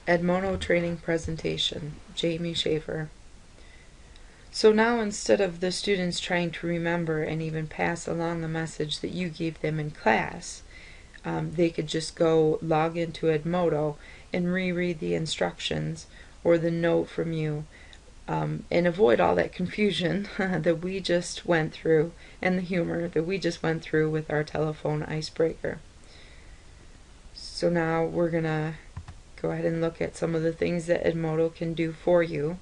Edmodo training presentation, Jamie Schaefer. So now instead of the students trying to remember and even pass along the message that you gave them in class, they could just go log into Edmodo and reread the instructions or the note from you, and avoid all that confusion that we just went through and the humor that we just went through with our telephone icebreaker. So now we're going to go ahead and look at some of the things that Edmodo can do for you.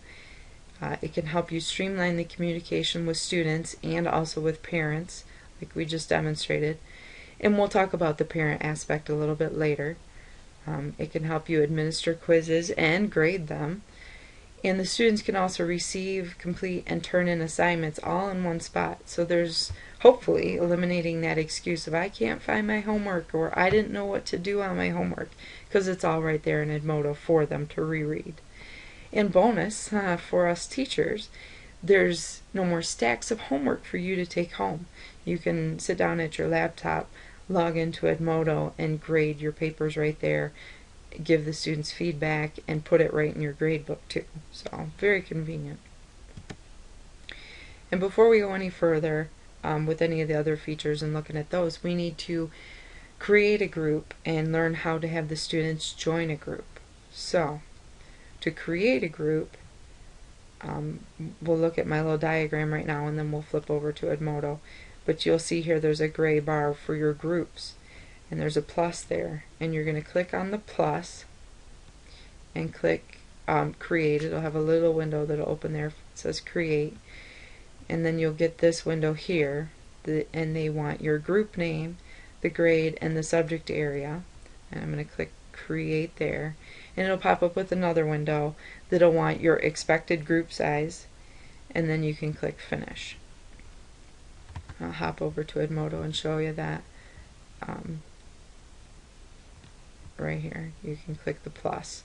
It can help you streamline the communication with students and also with parents, like we just demonstrated. And we'll talk about the parent aspect a little bit later. It can help you administer quizzes and grade them. And the students can also receive, complete, and turn in assignments all in one spot. So there's hopefully eliminating that excuse of I can't find my homework or I didn't know what to do on my homework, because it's all right there in Edmodo for them to reread. And bonus, for us teachers, there's no more stacks of homework for you to take home. You can sit down at your laptop, log into Edmodo, and grade your papers right there, give the students feedback, and put it right in your grade book too. So very convenient. And before we go any further with any of the other features and looking at those, we need to create a group and learn how to have the students join a group. So to create a group, we'll look at my little diagram right now and then we'll flip over to Edmodo. But you'll see here there's a gray bar for your groups, and there's a plus there, and you're going to click on the plus and click create. It'll have a little window that'll open there. It says create, and then you'll get this window here, and they want your group name, the grade, and the subject area. And I'm going to click create there, and it'll pop up with another window that'll want your expected group size, and then you can click finish. I'll hop over to Edmodo and show you that. Right here you can click the plus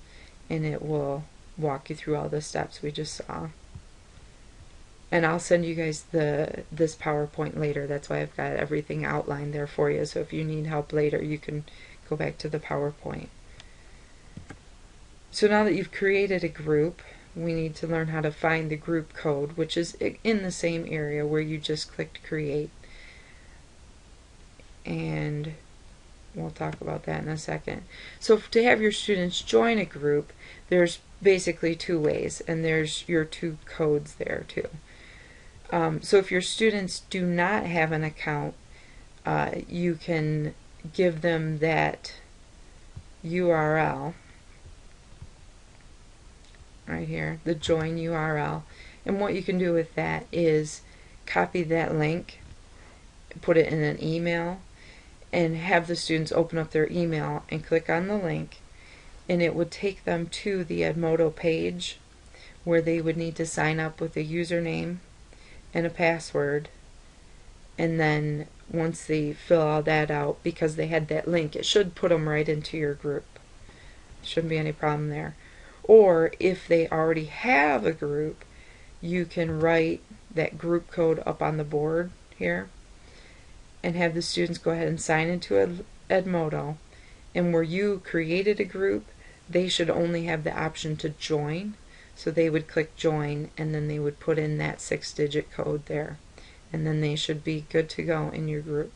and it will walk you through all the steps we just saw. And I'll send you guys this PowerPoint later. That's why I've got everything outlined there for you, so if you need help later you can go back to the PowerPoint. So now that you've created a group, we need to learn how to find the group code, which is in the same area where you just clicked create. And we'll talk about that in a second. So to have your students join a group, there's basically two ways, and there's your two codes there too. So if your students do not have an account, you can give them that URL right here, the join URL, and what you can do with that is copy that link, put it in an email, and have the students open up their email and click on the link, and it would take them to the Edmodo page where they would need to sign up with a username and a password, and then once they fill all that out, because they had that link, it should put them right into your group. Shouldn't be any problem there. Or if they already have a group, you can write that group code up on the board here and have the students go ahead and sign into Edmodo, and where you created a group, they should only have the option to join. So they would click join, and then they would put in that 6-digit code there, and then they should be good to go in your group.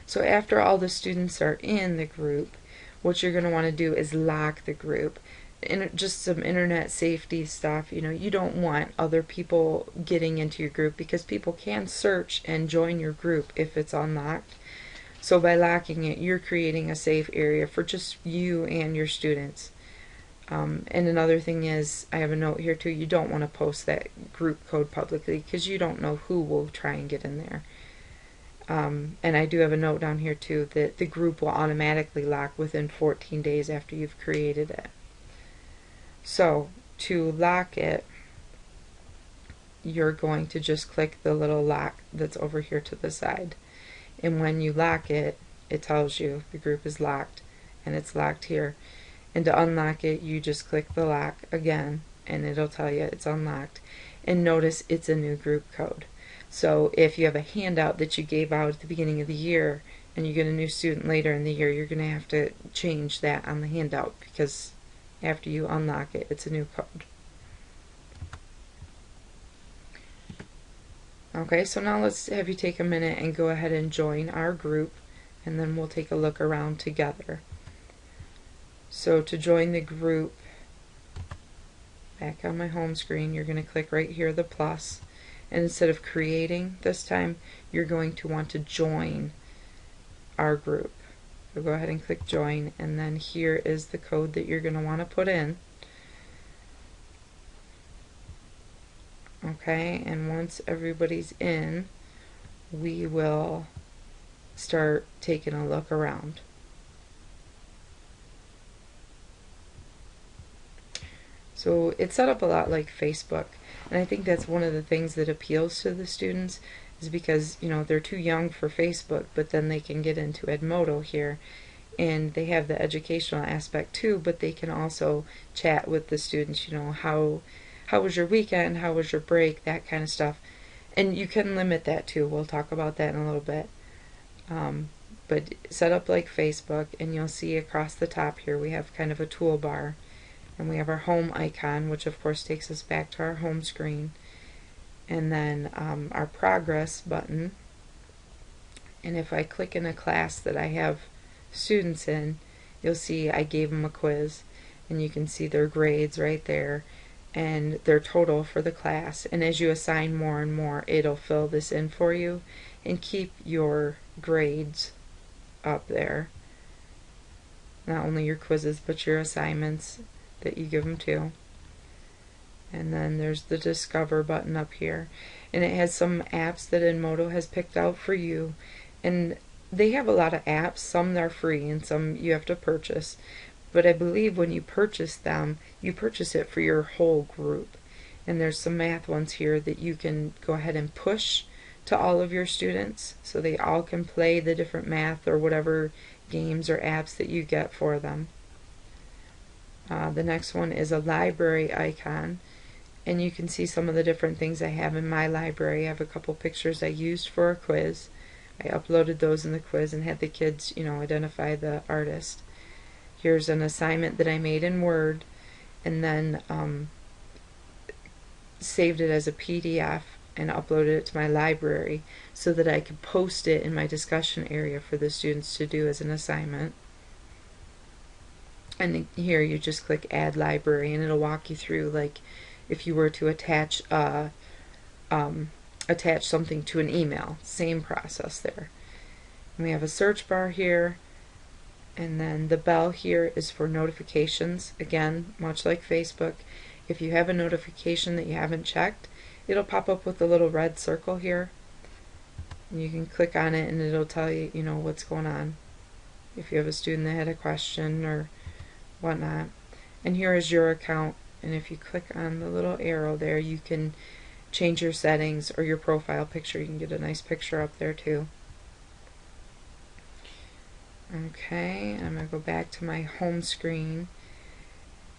So after all the students are in the group, what you're going to want to do is lock the group. And just some internet safety stuff, you don't want other people getting into your group, because people can search and join your group if it's unlocked. So by locking it, you're creating a safe area for just you and your students. And another thing is, I have a note here too, you don't want to post that group code publicly, because you don't know who will try and get in there. And I do have a note down here too that the group will automatically lock within 14 days after you've created it. So to lock it, you're going to just click the little lock that's over here to the side, and when you lock it, it tells you the group is locked, and it's locked here. And to unlock it, you just click the lock again, and it'll tell you it's unlocked. And notice it's a new group code. So if you have a handout that you gave out at the beginning of the year and you get a new student later in the year, you're going to have to change that on the handout, because after you unlock it, it's a new code. Okay, so now let's have you take a minute and go ahead and join our group, and then we'll take a look around together. So to join the group, back on my home screen, you're going to click right here, the plus, and instead of creating this time, you're going to want to join our group. So go ahead and click join, and then here is the code that you're going to want to put in. Okay, and once everybody's in, we will start taking a look around. So it's set up a lot like Facebook, and I think that's one of the things that appeals to the students, is because, you know, they're too young for Facebook, but then they can get into Edmodo here, and they have the educational aspect too, but they can also chat with the students, you know, how was your weekend, how was your break, that kind of stuff. And you can limit that too. We'll talk about that in a little bit. But set up like Facebook, and you'll see across the top here we have kind of a toolbar, and we have our home icon, which of course takes us back to our home screen, and then our progress button. And if I click in a class that I have students in, you'll see I gave them a quiz, and you can see their grades right there and their total for the class. And as you assign more and more, it'll fill this in for you and keep your grades up there. Not only your quizzes, but your assignments that you give them to. And then there's the Discover button up here, and it has some apps that Edmodo has picked out for you, and they have a lot of apps. Some are free and some you have to purchase, but I believe when you purchase them, you purchase it for your whole group. And there's some math ones here that you can go ahead and push to all of your students, so they all can play the different math or whatever games or apps that you get for them. The next one is a library icon, and you can see some of the different things I have in my library. I have a couple pictures I used for a quiz. I uploaded those in the quiz and had the kids, you know, identify the artist. Here's an assignment that I made in Word, and then saved it as a PDF and uploaded it to my library so that I could post it in my discussion area for the students to do as an assignment. And here you just click Add Library, and it'll walk you through, like, if you were to attach something to an email. Same process there. And we have a search bar here, and then the bell here is for notifications. Again, much like Facebook, if you have a notification that you haven't checked, it'll pop up with a little red circle here, and you can click on it and it'll tell you, you know, what's going on, if you have a student that had a question or whatnot. And here is your account, and if you click on the little arrow there, you can change your settings or your profile picture. You can get a nice picture up there too. Okay, I'm going to go back to my home screen,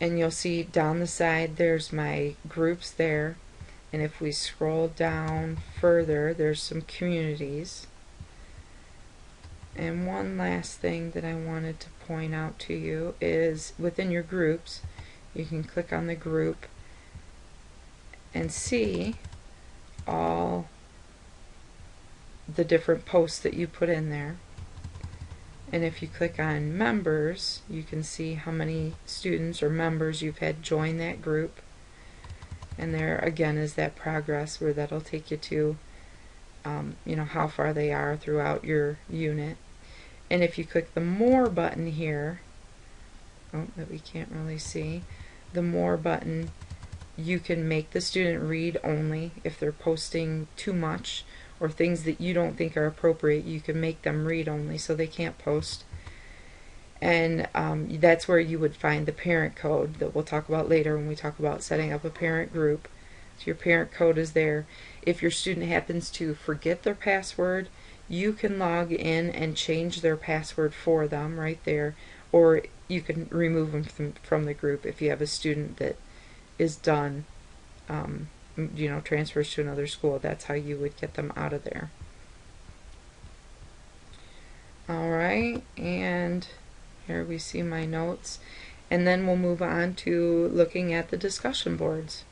and you'll see down the side there's my groups there, and if we scroll down further, there's some communities. And one last thing that I wanted to point out to you is within your groups, you can click on the group and see all the different posts that you put in there. And if you click on members, you can see how many students or members you've had join that group. And there again is that progress, where that'll take you to you know, how far they are throughout your unit. And if you click the more button here, that we can't really see, the more button, you can make the student read only. If they're posting too much or things that you don't think are appropriate, you can make them read only so they can't post. And that's where you would find the parent code that we'll talk about later when we talk about setting up a parent group. So your parent code is there. If your student happens to forget their password, you can log in and change their password for them right there, or you can remove them from the group if you have a student that is done transfers to another school. That's how you would get them out of there. Alright, and here we see my notes. And then we'll move on to looking at the discussion boards.